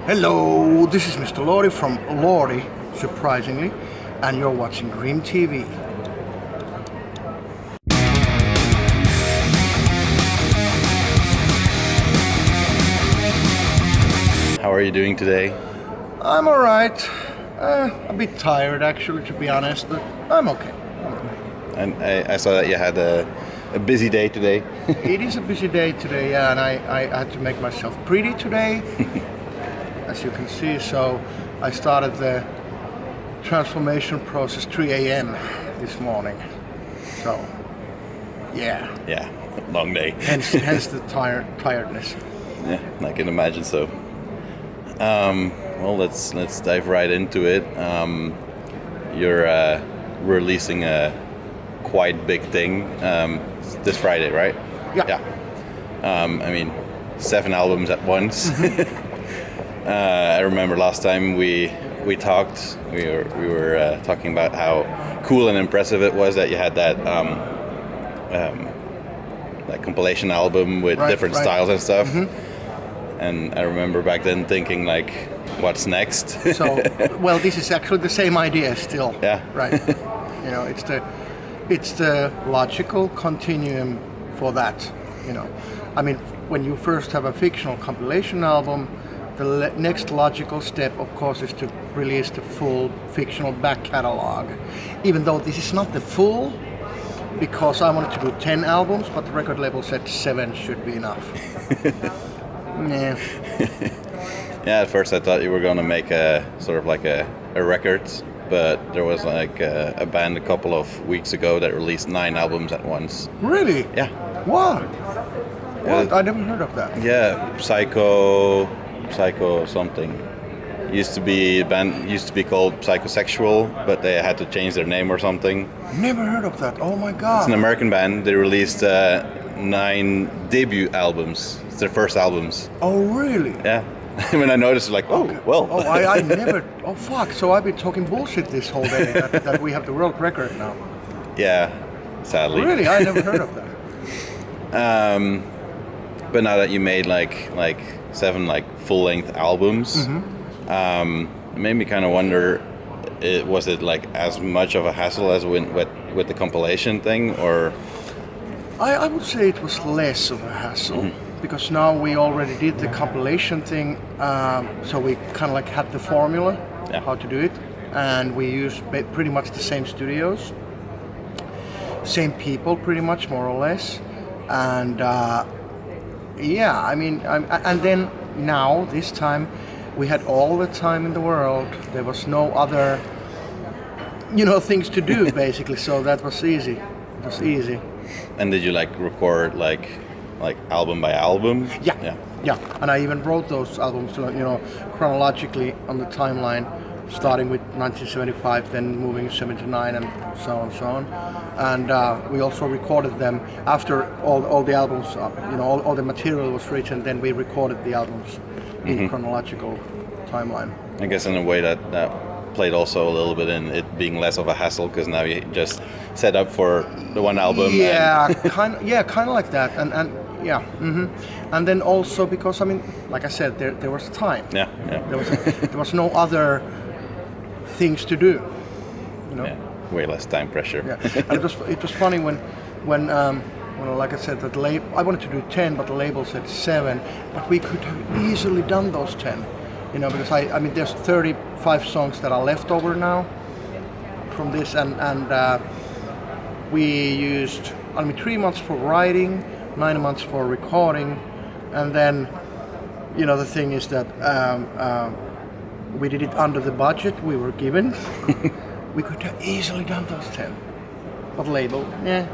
Hello, this is Mr. Lordi from Lordi, surprisingly, and you're watching GRIMM TV. How are you doing today? I'm alright. A bit tired actually, to be honest, but I'm okay. And I saw that you had a busy day today. It is a busy day today, yeah, and I had to make myself pretty today, as you can see, so I started the transformation process 3 a.m. this morning. So, yeah. Yeah, long day. Hence the tiredness. Yeah, I can imagine so. Well, let's dive right into it. You're releasing a quite big thing this Friday, right? Yeah. I mean, 7 albums at once. I remember last time we talked. We were talking about how cool and impressive it was that you had that that compilation album with different styles and stuff. Mm-hmm. And I remember back then thinking, like, what's next? So, well, this is actually the same idea still. Yeah. Right. You know, it's the logical continuum for that. You know, I mean, when you first have a fictional compilation album, the next logical step, of course, is to release the full fictional back catalog. Even though this is not the full, because I wanted to do 10 albums, but the record label said 7 should be enough. Yeah. Yeah, at first I thought you were going to make a sort of like a record, but there was like a band a couple of weeks ago that released 9 albums at once. Really? Yeah. What? Yeah. What? I never heard of that. Yeah, Psycho something. Band used to be called Psychosexual, but they had to change their name or something. Never heard of that. Oh my god. It's an American band. They released 9 debut albums. It's their first albums. Oh really? Yeah. When I noticed, like, oh, okay. well. Oh, I never. Oh fuck! So I've been talking bullshit this whole day that we have the world record now. Yeah, sadly. Really, I never heard of that. But now that you made like 7 like full-length albums, it made me kind of wonder: was it like as much of a hassle as with the compilation thing, or? I would say it was less of a hassle because now we already did the compilation thing, so we kind of like had the formula how to do it, and we used pretty much the same studios, same people, pretty much more or less, and yeah, I mean, and then now this time we had all the time in the world. There was no other, things to do basically, so that was easy. It was easy. And did you like record like album by album? Yeah. And I even wrote those albums, chronologically on the timeline, starting with 1975, then moving 79, and so on. And we also recorded them after all the albums, all the material was written. Then we recorded the albums in chronological timeline. I guess in a way that played also a little bit in it being less of a hassle because now you just set up for the one album. Yeah, kind of like that, and yeah, and then also because I mean, like I said, there was time. Yeah. There was no other things to do. Yeah, way less time pressure. Yeah, and it was funny when like I said, that I wanted to do 10, but the label said 7, but we could have easily done those 10. Because I mean, there's 35 songs that are left over now from this, and we used 3 months for writing, 9 months for recording, and then the thing is that we did it under the budget we were given. We could have easily done those 10, but label, meh.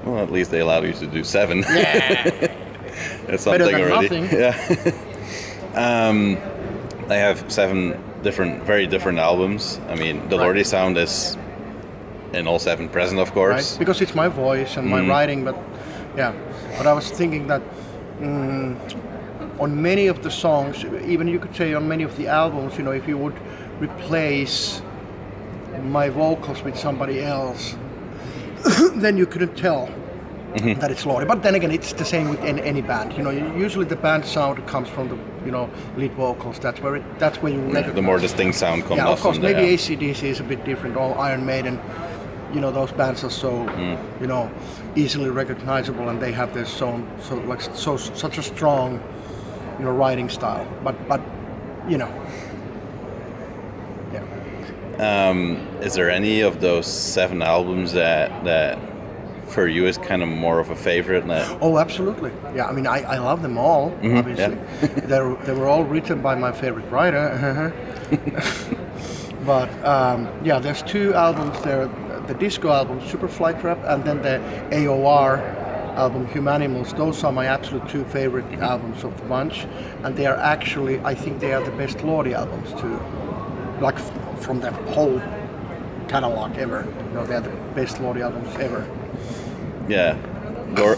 Well, at least they allowed you to do 7. Yeah. That's something better than already. Nothing. Yeah. They have 7 very different albums. I mean, the Lordi sound is in all 7 present, of course. Right. Because it's my voice and my writing, but yeah. But I was thinking that on many of the songs, even you could say on many of the albums, if you would replace my vocals with somebody else, then you couldn't tell that it's Lordi. But then again, it's the same with any band. Usually the band sound comes from the lead vocals. That's where you recognize. The more distinct sound comes. Yeah, of course. Maybe AC/DC is a bit different. Or Iron Maiden. Those bands are so easily recognizable, and they have their such a strong writing style. But yeah. Is there any of those 7 albums that for you is kind of more of a favorite? Oh, absolutely. Yeah, I mean, I love them all, obviously. Yeah. They were all written by my favorite writer. But there's 2 albums there. The disco album, Superfly Trap, and then the AOR album, Humanimals. Those are my absolute 2 favorite albums of the bunch. And they are actually, I think they are the best Lordi albums too. Like from the whole catalogue ever. They're the best Lordi albums ever. Yeah,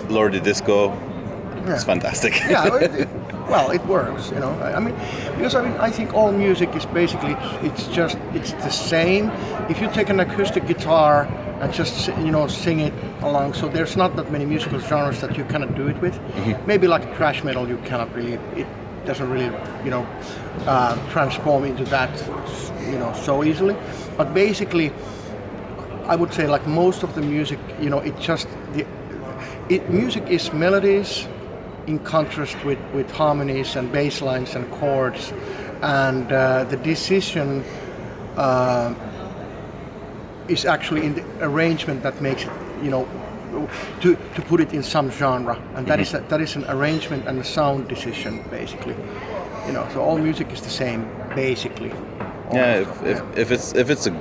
Lordi Disco, it's fantastic. Yeah, well, it works, I think all music is basically, it's the same. If you take an acoustic guitar and just, sing it along, so there's not that many musical genres that you cannot do it with. Mm-hmm. Maybe like thrash metal, you cannot really, it doesn't really, transform into that, so easily. But basically, I would say like most of the music, music is melodies in contrast with harmonies and bass lines and chords, and the decision is actually in the arrangement that makes it, to put it in some genre, and that is an arrangement and a sound decision basically. So all music is the same basically. Yeah, if it's a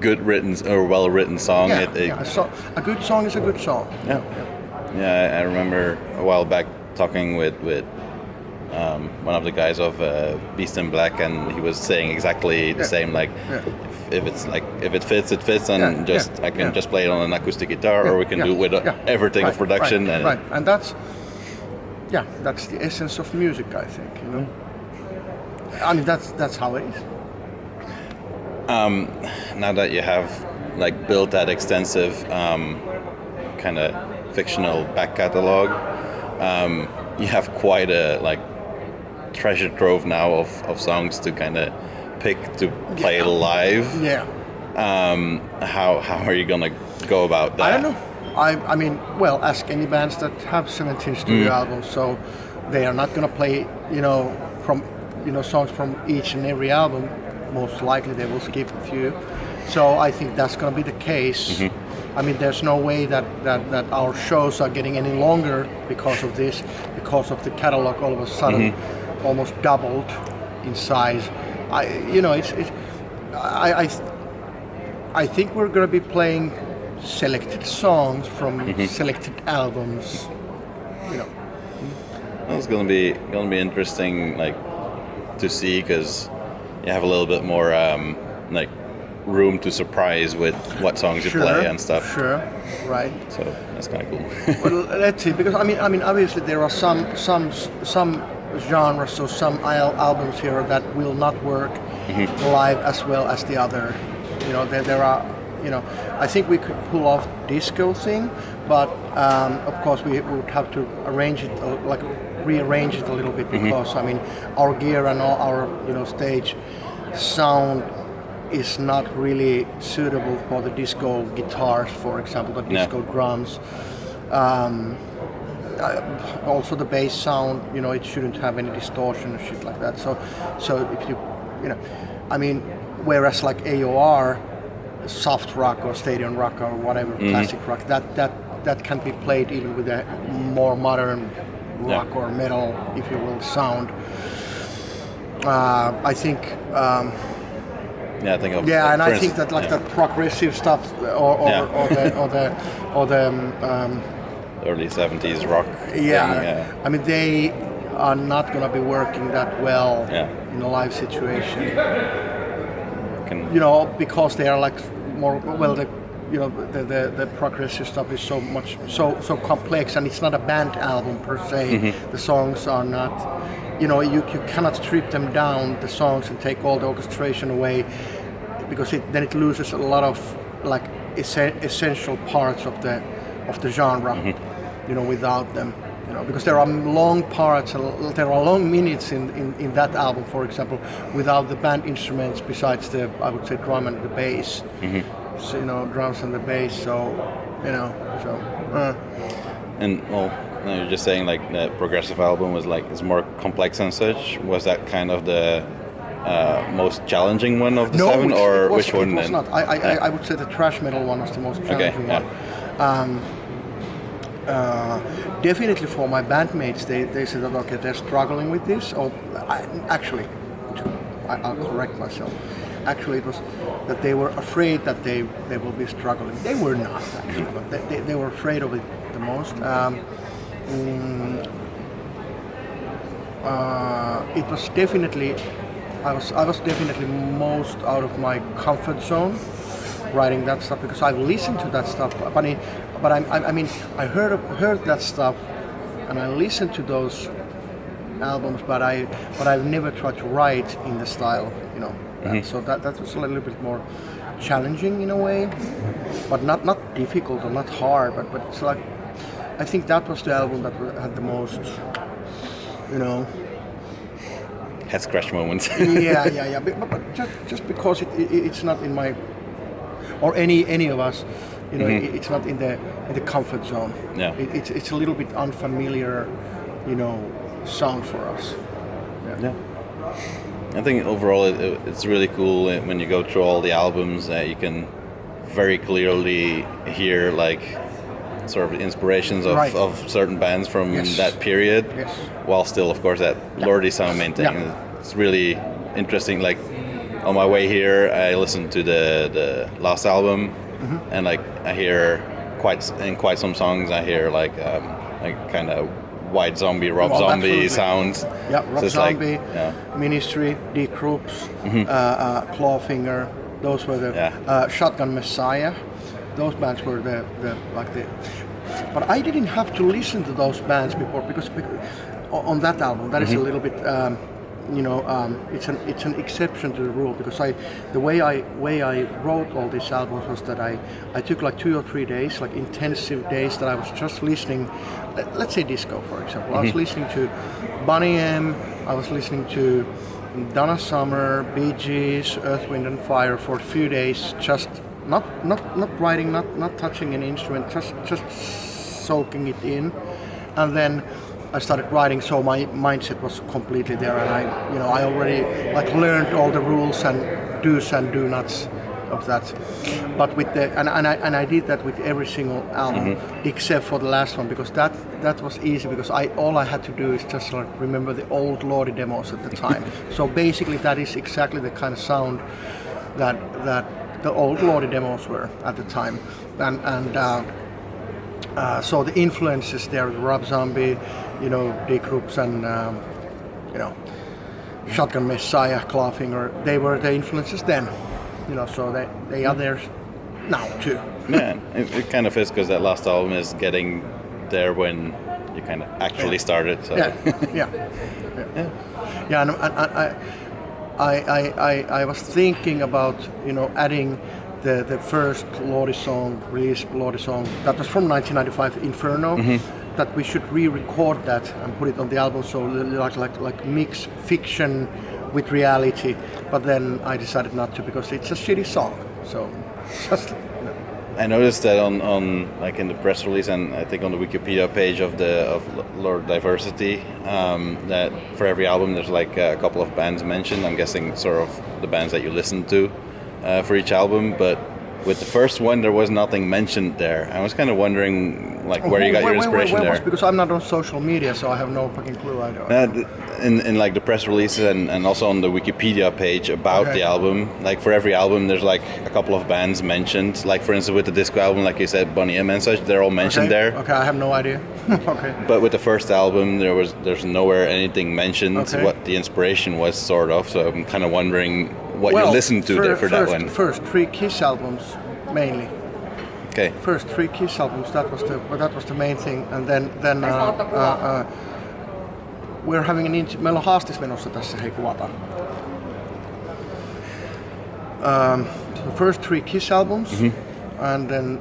good written or well written song, so a good song is a good song. Yeah, I remember a while back talking with one of the guys of Beast in Black, and he was saying exactly the same. Like, if it fits, it fits, and I can just play it on an acoustic guitar, or we can do it with everything of production. Right, and that's the essence of music, I think. I mean, that's how it is. Now that you have built that extensive kind of fictional back catalog, you have quite a treasure trove now of songs to kind of pick to play live. Yeah. How are you gonna go about that? I don't know. I mean, well, ask any bands that have 17 studio albums, so they are not gonna play from songs from each and every album. Most likely they will skip a few. So I think that's going to be the case. I mean, there's no way that our shows are getting any longer because of this, because of the catalog all of a sudden almost doubled in size. I think we're going to be playing selected songs from selected albums. It's going to be interesting, to see, because you have a little bit more room to surprise with what songs you play and stuff. Sure, right. So that's kind of cool. Well, let's see, because I mean, obviously there are some genres or some albums here that will not work live as well as the other. There are. I think we could pull off disco thing, but of course we would have to arrange it, rearrange it a little bit, because I mean our gear and all our stage sound is not really suitable for the disco guitars, for example, the disco drums. Also the bass sound, it shouldn't have any distortion or shit like that. So if you I mean, whereas like AOR, soft rock or stadium rock or whatever, classic rock, that can be played even with a more modern rock or metal, if you will, sound. I think. I think. I think that that progressive stuff or the early 70s rock. Yeah. I mean, they are not going to be working that well in a live situation. Because they are more the progressive stuff is so complex, and it's not a band album per se. The songs are not, you cannot strip them down, the songs, and take all the orchestration away, because then it loses a lot of essential parts of the of the genre, you know, without them. You know, because there are long parts, there are long minutes in that album, for example, without the band instruments besides the, I would say, drum and the bass. So, you know, drums and the bass. So, you know, so. And well, you're just saying like the progressive album was like it's more complex and such. Was that kind of the most challenging one of the seven, or which one? No, it was not. I would say the thrash metal one was the most challenging one. Definitely for my bandmates, they said that okay, they're struggling with this. Or I'll correct myself. Actually, it was that they were afraid that they will be struggling. They were not actually, but they were afraid of it the most. It was definitely, I was definitely most out of my comfort zone writing that stuff because I've listened to that stuff, but I mean I heard that stuff and I listened to those albums, but I've never tried to write in the style, you know. So that was a little bit more challenging in a way, but not difficult or not hard, but it's like I think that was the album that had the most, you know, head scratch moments. yeah. But just because it's not in my or any of us, you know, it's not in the comfort zone. Yeah. It's a little bit unfamiliar, you know, sound for us. Yeah. I think overall it's really cool when you go through all the albums. You can very clearly hear like sort of inspirations of certain bands from that period, while still, of course, that Lordi sound maintained. Yeah. It's really interesting. Like on my way here, I listened to the last album, and like I hear quite some songs. I hear like kind of White Zombie, Rob Zombie sounds. Yeah, Rob Zombie, Ministry, D Krups, Clawfinger. Those were the Shotgun Messiah. Those bands were the. But I didn't have to listen to those bands before because on that album that is a little bit. You know, it's an exception to the rule because the way I wrote all these albums was that I took like 2 or 3 days, like intensive days that I was just listening. Let's say disco, for example. I was listening to Boney M. I was listening to Donna Summer, Bee Gees, Earth, Wind and Fire for a few days, just not writing, not touching an instrument, just soaking it in, and then I started writing, so my mindset was completely there, and I already like learned all the rules and do's and do nots of that. But with the and I did that with every single album except for the last one because that was easy because all I had to do is just like remember the old Lordi demos at the time. So basically that is exactly the kind of sound that the old Lordi demos were at the time, and so the influences there, Rob Zombie, you know, D Krups and you know, Shotgun Messiah, Clawfinger, they were the influences then, you know, so they are there now too. Yeah, it kind of is because that last album is getting there when you kind of actually started. So. Yeah, and I was thinking about, you know, adding the first Lordi song, released Lordi song, that was from 1995, Inferno, that we should re-record that and put it on the album, so like mix fiction with reality. But then I decided not to because it's a shitty song. So just. I noticed that on like in the press release and I think on the Wikipedia page of Lordiversity, that for every album there's like a couple of bands mentioned. I'm guessing sort of the bands that you listen to for each album, but with the first one there was nothing mentioned there. I was kind of wondering like where you got your inspiration there. Because I'm not on social media, so I have no fucking clue. I don't. In like the press releases and also on the Wikipedia page about the album, like for every album there's like a couple of bands mentioned. Like for instance with the disco album, like you said, Boney M and such, they're all mentioned there. Okay, I have no idea. Okay. But with the first album there's nowhere anything mentioned what the inspiration was sort of. So I'm kind of wondering what you listened to there for that one. First 3 Kiss albums mainly. Okay. First 3 Kiss albums, that was the main thing, and then we're having meillä on haastis menossa tässä, hei kuvataan. The first 3 Kiss albums, and then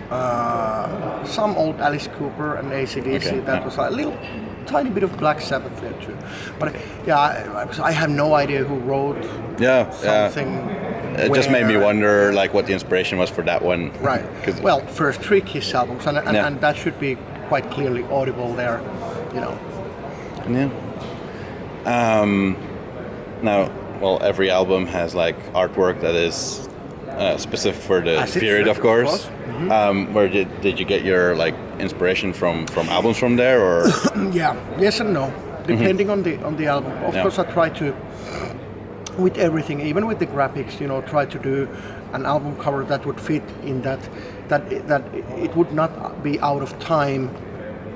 some old Alice Cooper and AC/DC. That was a little tiny bit of Black Sabbath there too. But I have no idea who wrote something. It just made me wonder, like, what the inspiration was for that one. Right. Well, first 3 Kiss albums, and that should be quite clearly audible there, you know. Yeah. Now, well, every album has like artwork that is specific for the period, of course. Mm-hmm. Where did you get your like inspiration from albums from there, or? Yeah, yes and no, depending on the album. Of course, I try to, with everything, even with the graphics, you know, try to do an album cover that would fit in that it would not be out of time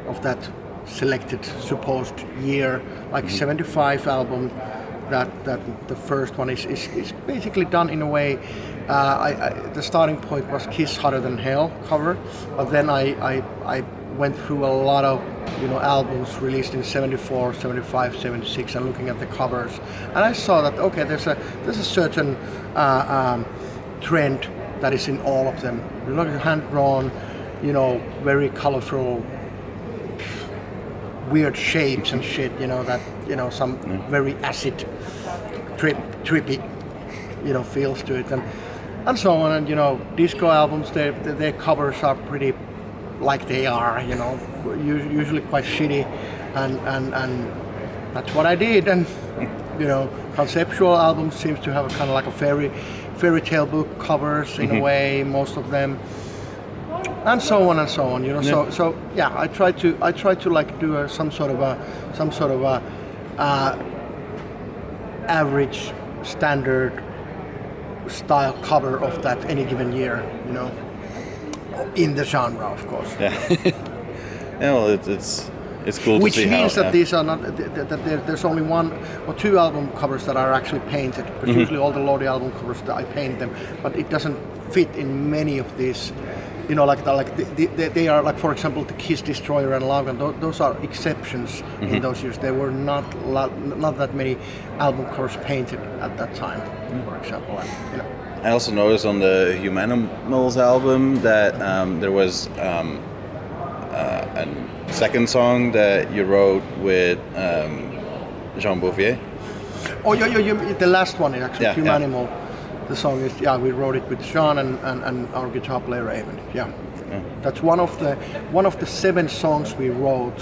of that selected supposed year, like 75 album. That the first one is basically done in a way. The starting point was Kiss Hotter Than Hell cover, but then I went through a lot of, you know, albums released in 74, 75, 76, and looking at the covers, and I saw that okay, there's a certain trend that is in all of them. You look at hand drawn, you know, very colorful, weird shapes and shit, you know, that, you know, some very acid trippy, you know, feels to it, and so on. And, you know, disco albums, their covers are pretty like they are, you know, usually quite shitty, and that's what I did. And, you know, conceptual albums seems to have a kind of like a fairy tale book covers in a way, most of them. And so on, you know. Yeah. So yeah, I try to like do some sort of a average standard style cover of that any given year, you know, in the genre, of course. Yeah. Yeah, well, it's cool Which to see means how, that these are not that there's only 1 or 2 album covers that are actually painted. Because usually all the Lordi album covers that I paint them, but it doesn't fit in many of these. You know, they are like, for example, the Kiss Destroyer and Logan. Those are exceptions in those years. There were not that many album covers painted at that time, for example. And, you know. I also noticed on the Humanimals album that there was a second song that you wrote with Jean Bouvier. Oh, yeah, the last one is actually Humanimal. Yeah. The song is, we wrote it with Sean and our guitar player Eamon. Yeah. That's one of the 7 songs we wrote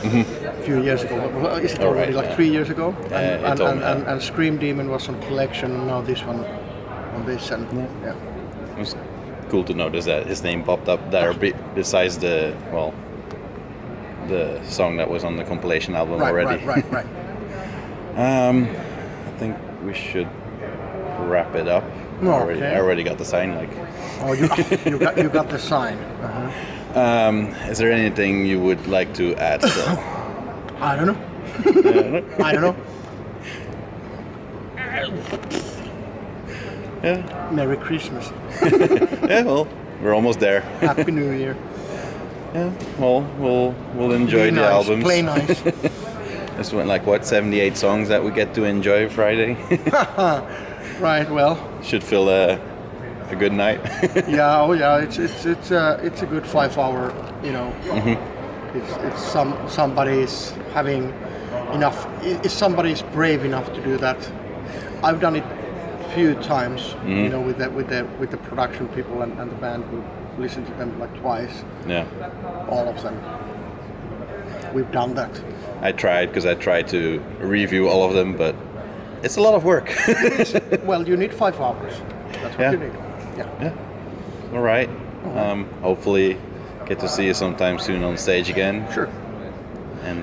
a few years ago. Is it already like 3 years ago? And Scream Demon was on Collection, and now this one on this. And it was cool to notice that his name popped up there besides the song that was on the compilation album already. Right. I think we should wrap it up. I already got the sign. Like. Oh, you got the sign. Uh-huh. Is there anything you would like to add? Still? I don't know. I don't know. Yeah. Merry Christmas. Yeah. Well, we're almost there. Happy New Year. Yeah. Well, we'll enjoy the albums. Play nice. This went like 78 songs that we get to enjoy Friday. Right, well, should feel a good night. Yeah, it's a good 5 hour, you know. It's somebody's having enough. If somebody's brave enough to do that, I've done it a few times, you know, with the production people and the band. We listen to them like twice. Yeah, all of them. We've done that. I tried to review all of them, but it's a lot of work. Well, you need 5 hours. That's what you need. Yeah. All right. Hopefully, get to see you sometime soon on stage again. Sure. And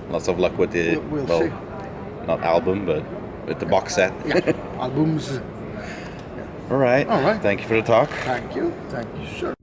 lots of luck with the we'll see. Not album, but with the box set. Yeah. Albums. All right. All right. Thank you for the talk. Thank you, sir.